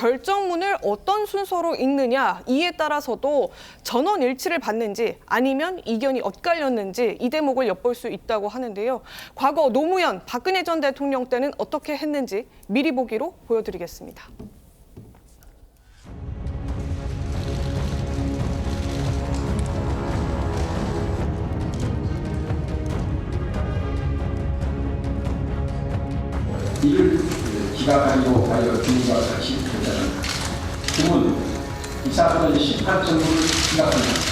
결정문을 어떤 순서로 읽느냐 이에 따라서도 전원 일치를 받는지 아니면 이견이 엇갈렸는지 이 대목을 엿볼 수 있다고 하는데요. 과거 노무현, 박근혜 전 대통령 때는 어떻게 했는지 미리 보기로 보여드리겠습니다. 이를 기각하기로 하여 주무가 다시 결정한다. 주문 이 사건 18점을 기각한다.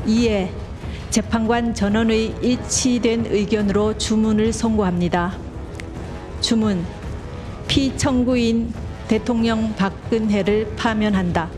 이에 재판관 전원의 일치된 의견으로 주문을 선고합니다. 주문, 피청구인 대통령 박근혜를 파면한다.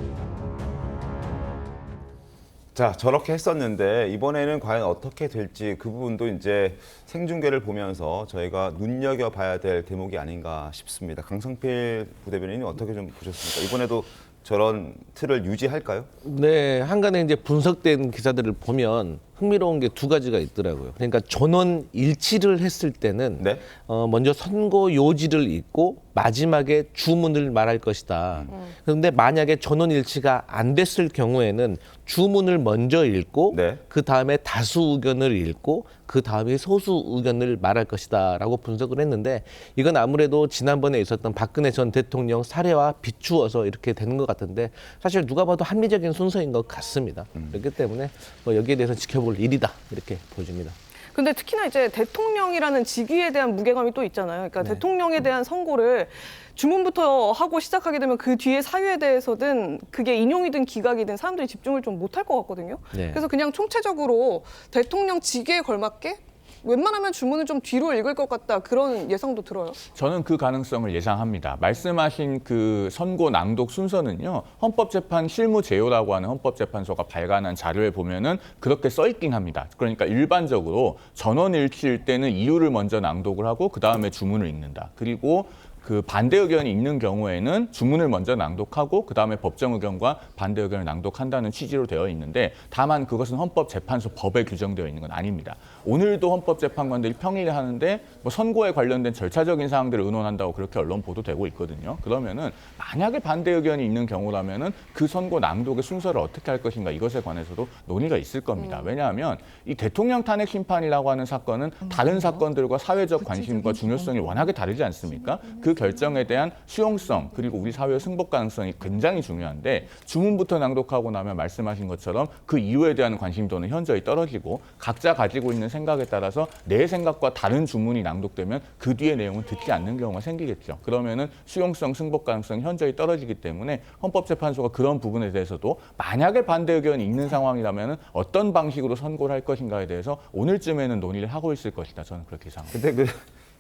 자, 저렇게 했었는데 이번에는 과연 어떻게 될지 그 부분도 이제 생중계를 보면서 저희가 눈여겨봐야 될 대목이 아닌가 싶습니다. 강성필 부대변인이 어떻게 좀 보셨습니까? 이번에도 저런 틀을 유지할까요? 네, 한간에 이제 분석된 기사들을 보면 흥미로운 게 두 가지가 있더라고요. 그러니까 전원 일치를 했을 때는 네. 먼저 선고 요지를 읽고 마지막에 주문을 말할 것이다. 그런데 만약에 전원 일치가 안 됐을 경우에는 주문을 먼저 읽고 네. 그 다음에 다수 의견을 읽고 그 다음에 소수 의견을 말할 것이다라고 분석을 했는데 이건 아무래도 지난번에 있었던 박근혜 전 대통령 사례와 비추어서 이렇게 되는 것 같은데 사실 누가 봐도 합리적인 순서인 것 같습니다. 그렇기 때문에 뭐 여기에 대해서 지켜볼 일이다 이렇게 보여집니다. 근데 특히나 이제 대통령이라는 직위에 대한 무게감이 또 있잖아요. 그러니까 네. 대통령에 대한 선고를 주문부터 하고 시작하게 되면 그 뒤에 사유에 대해서든 그게 인용이든 기각이든 사람들이 집중을 좀 못할 것 같거든요. 네. 그래서 그냥 총체적으로 대통령 직위에 걸맞게 웬만하면 주문을 좀 뒤로 읽을 것 같다 그런 예상도 들어요. 저는 그 가능성을 예상합니다. 말씀하신 그 선고 낭독 순서는요. 헌법재판 실무제요라고 하는 헌법재판소가 발간한 자료에 보면은 그렇게 써 있긴 합니다. 그러니까 일반적으로 전원일치일 때는 이유를 먼저 낭독을 하고 그 다음에 주문을 읽는다. 그리고 그 반대 의견이 있는 경우에는 주문을 먼저 낭독하고 그다음에 법정 의견과 반대 의견을 낭독한다는 취지로 되어 있는데 다만 그것은 헌법재판소 법에 규정되어 있는 건 아닙니다. 오늘도 헌법재판관들이 평일에 하는데 뭐 선고에 관련된 절차적인 사항들을 의논한다고 그렇게 언론 보도되고 있거든요. 그러면은 만약에 반대 의견이 있는 경우라면은 그 선고 낭독의 순서를 어떻게 할 것인가 이것에 관해서도 논의가 있을 겁니다. 왜냐하면 이 대통령 탄핵 심판이라고 하는 사건은 다른 사건들과 사회적 관심과 중요성이 워낙에 다르지 않습니까? 그 결정에 대한 수용성 그리고 우리 사회의 승복 가능성이 굉장히 중요한데 주문부터 낭독하고 나면 말씀하신 것처럼 그 이유에 대한 관심도는 현저히 떨어지고 각자 가지고 있는 생각에 따라서 내 생각과 다른 주문이 낭독되면 그 뒤의 내용은 듣지 않는 경우가 생기겠죠. 그러면은 수용성, 승복 가능성이 현저히 떨어지기 때문에 헌법재판소가 그런 부분에 대해서도 만약에 반대 의견이 있는 상황이라면 어떤 방식으로 선고를 할 것인가에 대해서 오늘쯤에는 논의를 하고 있을 것이다. 저는 그렇게 예상합니다. 근데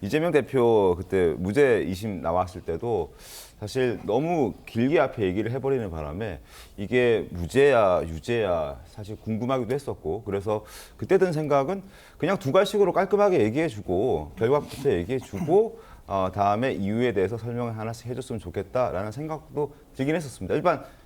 이재명 대표 그때 무죄 2심 나왔을 때도 사실 너무 길게 앞에 얘기를 해버리는 바람에 이게 무죄야 유죄야 사실 궁금하기도 했었고 그래서 그때 든 생각은 그냥 두 가지식으로 깔끔하게 얘기해주고 결과부터 얘기해주고 다음에 이유에 대해서 설명을 하나씩 해줬으면 좋겠다라는 생각도 들긴 했었습니다.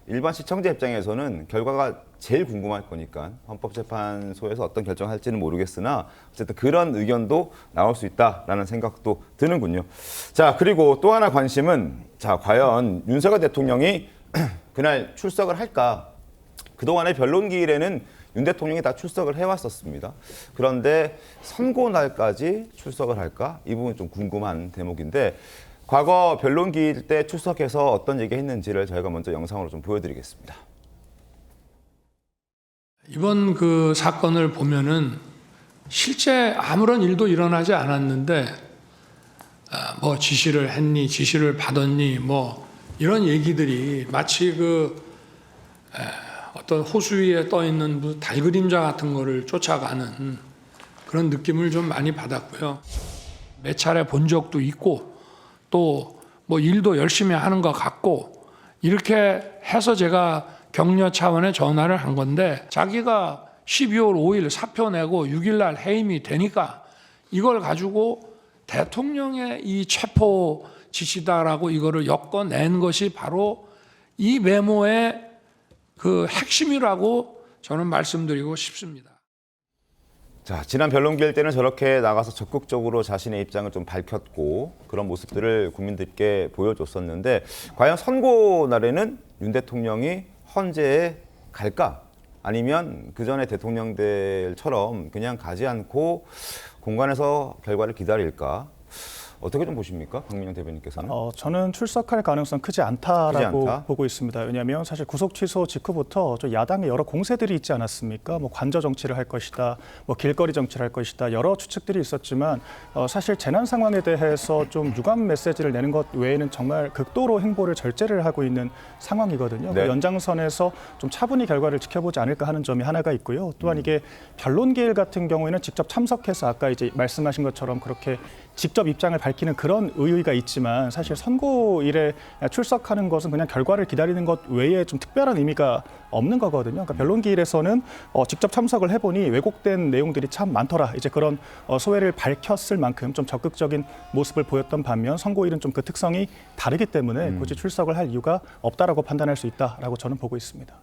일반 시청자 입장에서는 결과가 제일 궁금할 거니까 헌법재판소에서 어떤 결정할지는 모르겠으나 어쨌든 그런 의견도 나올 수 있다라는 생각도 드는군요. 자, 그리고 또 하나 관심은 자, 과연 윤석열 대통령이 그날 출석을 할까? 그동안의 변론기일에는 윤 대통령이 다 출석을 해왔었습니다. 그런데 선고 날까지 출석을 할까? 이 부분이 좀 궁금한 대목인데 과거 변론기일 때 출석해서 어떤 얘기 했는지를 저희가 먼저 영상으로 좀 보여드리겠습니다. 이번 그 사건을 보면은 실제 아무런 일도 일어나지 않았는데 뭐 지시를 했니, 지시를 받았니, 뭐 이런 얘기들이 마치 어떤 호수 위에 떠 있는 무슨 달그림자 같은 거를 쫓아가는 그런 느낌을 좀 많이 받았고요. 몇 차례 본 적도 있고 또 뭐 일도 열심히 하는 것 같고 이렇게 해서 제가 격려 차원의 전화를 한 건데 자기가 12월 5일 사표 내고 6일 날 해임이 되니까 이걸 가지고 대통령의 이 체포 지시다라고 이거를 엮어낸 것이 바로 이 메모에 그 핵심이라고 저는 말씀드리고 싶습니다. 자, 지난 변론기일 때는 저렇게 나가서 적극적으로 자신의 입장을 좀 밝혔고 그런 모습들을 국민들께 보여줬었는데 과연 선고 날에는 윤 대통령이 헌재에 갈까? 아니면 그 전에 대통령들처럼 그냥 가지 않고 공관에서 결과를 기다릴까? 어떻게 좀 보십니까? 박민영 대변인께서는? 저는 출석할 가능성 크지 않다라고 크지 않다? 보고 있습니다. 왜냐하면 사실 구속 취소 직후부터 야당의 여러 공세들이 있지 않았습니까? 뭐 관저 정치를 할 것이다, 뭐 길거리 정치를 할 것이다, 여러 추측들이 있었지만 사실 재난 상황에 대해서 좀 유감 메시지를 내는 것 외에는 정말 극도로 행보를 절제를 하고 있는 상황이거든요. 네. 그 연장선에서 좀 차분히 결과를 지켜보지 않을까 하는 점이 하나가 있고요. 또한 이게 변론기일 같은 경우에는 직접 참석해서 아까 이제 말씀하신 것처럼 그렇게 직접 입장을 밝히는 그런 의의가 있지만 사실 선고일에 출석하는 것은 그냥 결과를 기다리는 것 외에 좀 특별한 의미가 없는 거거든요. 그러니까 변론기일에서는 직접 참석을 해보니 왜곡된 내용들이 참 많더라. 이제 그런 소회를 밝혔을 만큼 좀 적극적인 모습을 보였던 반면 선고일은 좀 그 특성이 다르기 때문에 굳이 출석을 할 이유가 없다라고 판단할 수 있다라고 저는 보고 있습니다.